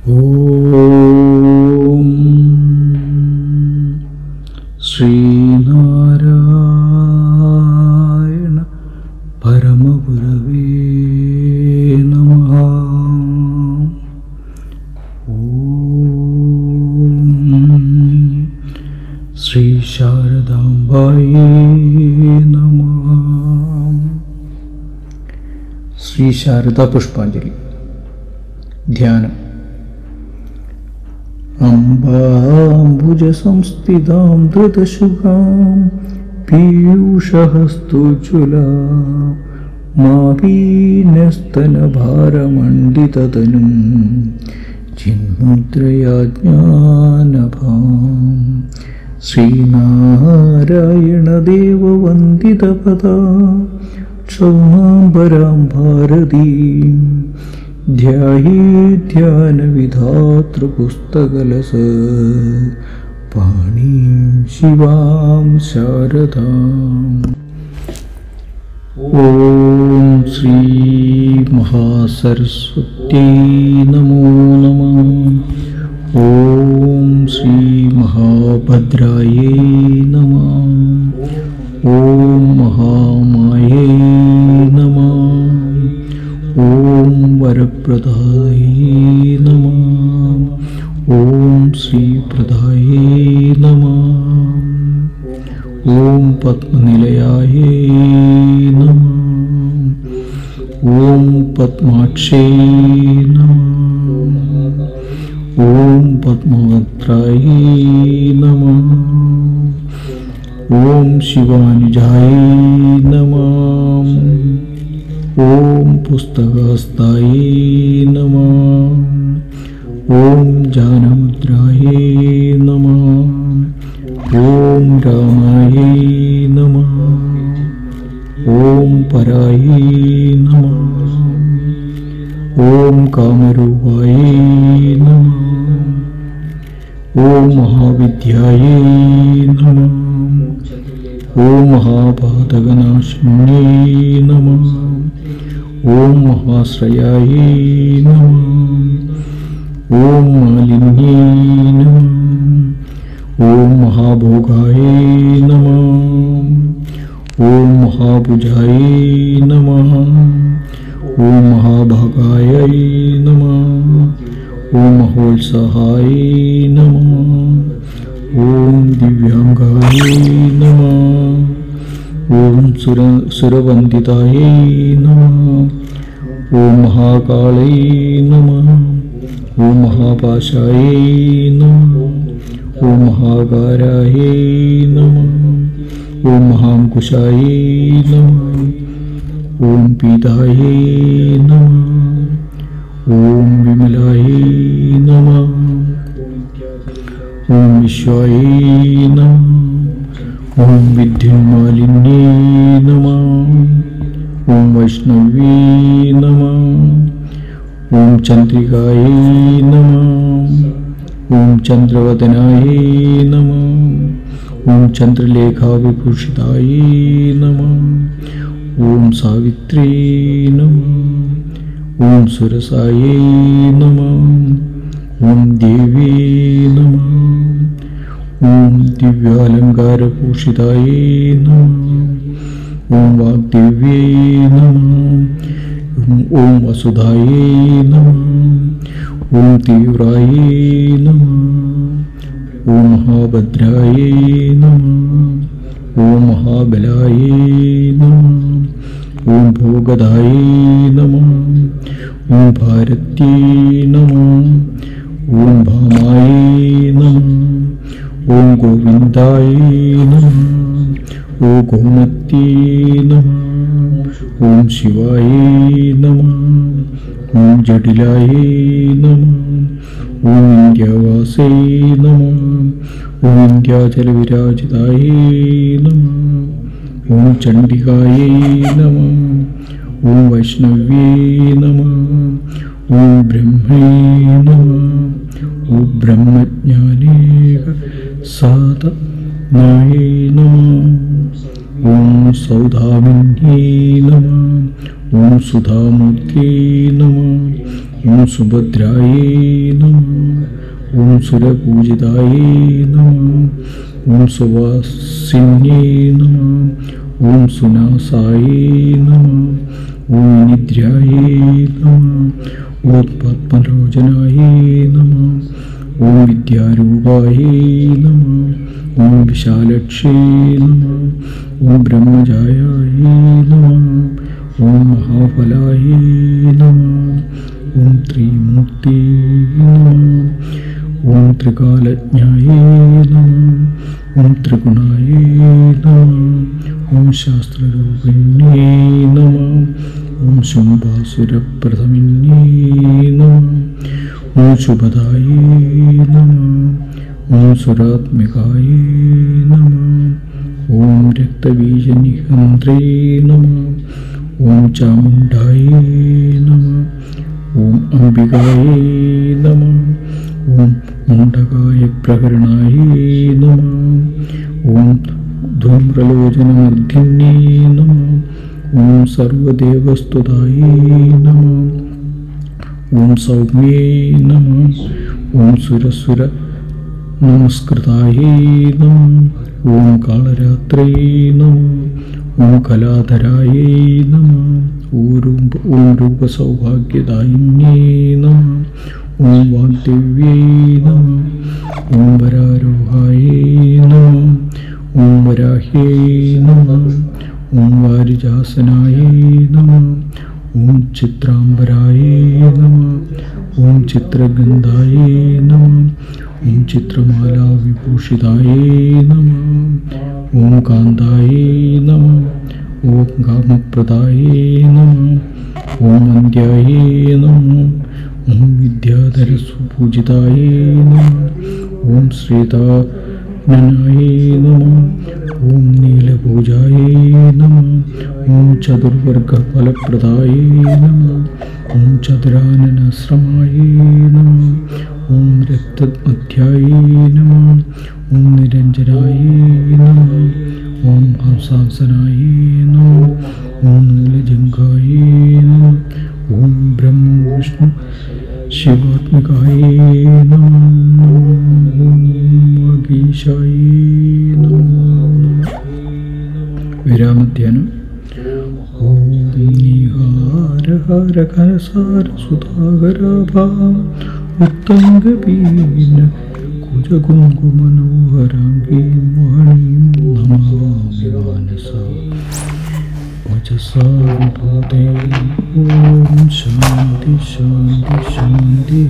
ഓം ശ്രീനാരായണ പരമഗുരവേ നമഃ. ഓം ശ്രീ ശാരദാംബായേ നമഃ. ശ്രീ ശാരദാ പുഷ്പാഞ്ജലി. ധ്യാനം. അംബാംബുജസംസ്ഥിതാം ധൃതശുഭാം പീയൂഷഹസ്തോജ്വലാം മാപീനസ്തനഭാരമണ്ഡിതതനും ചിന്മുദ്രയാ ജ്ഞാനഭാം ശ്രീനാരായണദേവവന്ദിതപദാ ക്ഷൗമാംബരാം ഭാരതീം ധ്യായേധ്യാനവിധാതൃപുസ്തകലസ പാണീം ശിവാം ശാരദാം. ഓം ശ്രീ മഹാസരസ്വത്യൈ നമോ നമഃ. ഓം ശ്രീ മഹാഭദ്രായൈ നമഃ. ഓം മഹാമായൈ നമഃ. ഓം വരപ്രദായൈ നമഃ. ഓം ശ്രീപ്രദായൈ നമഃ. ഓം പത്മനിലയായൈ നമഃ. ഓം പത്മാക്ഷൈ നമഃ. ഓം പത്മവക്ത്രായൈ നമഃ. ഓം ശിവാനുജായൈ നമഃ. ഓം പുസ്തകഹസ്തായൈ നമഃ. ഓം ജാനമുദ്രായൈ നമഃ. ഓം രാമായൈ നമഃ. ഓം പരായൈ നമഃ. ഓം കാമരൂപായൈ നമഃ. ഓം മഹാവിദ്യായൈ നമഃ. ഓം മഹാപാതകനാശിന്യൈ നമഃ. ഓം മഹാശ്രയായൈ നമഃ. ഓം മാലിന്യൈ നമഃ. ഓം മഹാഭോഗായൈ നമഃ. ഓം മഹാഭുജായൈ നമഃ. ഓം മഹാഭാഗായൈ നമഃ. ഓം മഹോത്സാഹായൈ നമഃ. ഓം ദിവ്യാംഗായൈ നമഃ. ഓം സുരവന്ദിതായൈ നമഃ. ഓം മഹാകാളൈ നമഃ. ഓം മഹാപാശായൈ നമഃ. ഓം മഹാകാരായൈ നമഃ. ഓം മഹാങ്കുശായൈ നമഃ. ഓം പീതായൈ നമഃ. ഓം വിമലായൈ നമഃ. ഓം വിശ്വായൈ നമഃ. ഓം വിദ്യുന്മാലിന്യൈ നമഃ. ഓം വൈഷ്ണവ്യൈ നമഃ. ഓം ചന്ദ്രികായൈ നമഃ. ഓം ചന്ദ്രവദനായൈ നമഃ. ഓം ചന്ദ്രലേഖാവിഭൂഷിതായൈ നമഃ. ഓം സാവിത്രീ നമഃ. ഓം സുരസായൈ നമഃ. ഓം ദേവീ നമഃ. ഓം ദിവ്യാലങ്കാരഭൂഷിതായൈ നമഃ. ഓം വാഗ്ദേവ്യൈ നമഃ. ഓം വസുധായൈ നമഃ. ഓം തീവ്രായൈ നമഃ. ഓം മഹാഭദ്രായൈ നമഃ. ഓം മഹാബലായൈ നമഃ. ഓം ഭോഗദായൈ നമഃ. ഓം ഭാരത്यै നമഃ. ഓം ഭാമായൈ നമഃ. ഓം ഗോവിന്ദായൈ നമഃ. ഓം ഗോമത്यै നമഃ. ഓം ശിവായൈ നമഃ. ഓം ജടിലായൈ നമഃ. ഓം ഇന്ത്യാവാസൈ നമഃ. ഓം ഇന്ത്യാചലവിരാജിതായൈ നമഃ. ഓം ചണ്ഡികായൈ നമഃ. ഓം വൈഷ്ണവ്യൈ നമഃ. ഓം ബ്രഹ്മൈ നമഃ. ഓം ബ്രഹ്മജ്ഞാനേക സാധനായൈ നമഃ. ഓം സൗധാമിന്യൈ നമഃ. ഓം സുധാമൂർത്തൈ നമഃ. ഓം സുഭദ്രായേ നമഃ. ഓം സുരപൂജിതായേ നമഃ. ഓം സുവാസിന്യേ നമഃ. ഓം സുനാസായേ നമഃ. ഓം നിദ്രായേ നമഃ. ഓം പത്മലോചനായേ നമഃ. ഓം വിദ്യാരൂപായേ നമഃ. ഓം വിശാലക്ഷേ നമഃ. ഓം ബ്രഹ്മജായായേ നമഃ. ഓം മഹാഫലായേ നമഃ. ഓം ത്രിമൂർത്തേ നമഃ. ഓം ത്രികാലജ്ഞായേ നമഃ. ഓം ത്രിഗുണായേ നമഃ. ഓം ശാസ്ത്രരൂപിണ്യേ നമഃ. ഓം ശുംഭാസുരപ്രഥമിന്യേ നമഃ. ഓം ശുഭദായേ നമഃ. ഓം സുരാത്മികായേ നമഃ. ഓം രക്തബീജനിഹന്ത്രേ നമഃ. ഓം ചാമുണ്ഡായേ നമഃ. ഓം അംബികായേ നമഃ. ഓം മുണ്ഡകായ പ്രകരണായേ നമഃ. ഓം ധൂമ്രലോചനമർദ്ദിന്യേ നമഃ. ഓം സർവദേവസ്തുതായേ നമഃ. ഓം സൗമ്യേ നമഃ. ഓം സുരസുര നമസ്കൃതായേ നമഃ. ഓം കാളരാത്രേ നമഃ. ഓം കലാധരായേ നമഃ. ഓം രൂപസൗഭാഗ്യദായിന്യേ നമഃ. ഓം വാഗ്ദേവ്യേ നമഃ. ഓം വരാരോഹായേ നമഃ. ഓം വരാഹ്യേ നമഃ. ഓം വാരിജാസനായേ നമഃ. ഓം ചിത്രാംബരായേ നമഃ. ഓം ചിത്രഗന്ധായേ നമഃ. ഓം ചിത്രമാലാവിഭൂഷിതായേ നമഃ. ഓം കാന്തായേ നമഃ. ഓം കാമപ്രദായേ നമഃ. ഓം അന്ധ്യായേ നമഃ. ഓം വിദ്യാധരസുപൂജിതായേ നമഃ. ഓം ശ്രീതാനനായേ നമഃ. ഓം നീലഭോജായേ നമഃ. ഓം ചതുർവർഗഫലപ്രദായേ നമഃ. ഓം ചതുരാനനശ്രമായേ നമഃ. ഓം രക്തമധ്യായേ നമഃ. ഓം നിരഞ്ജനായേ നമഃ. ഓം ഹംസാംസനായേ നമഃ. ഓം നീലജംഘായേ നമഃ. ഓം ബ്രഹ്മവിഷ്ണു ശിവാത്മികായേ നമഃ. ഓം വാഗീശായേ നമഃ. വിരാമധ്യാനം. ഓം നിഹാരഹാര ഘനസാര സുധാകരാഭാം ഉത്തംഗപീന കുജകുങ്കുമനോഹരാംഗീം വാണീം നമാമി മാനസാ വചസാ വിഭൂതേ. ഓം ശാന്തി ശാന്തി ശാന്തി.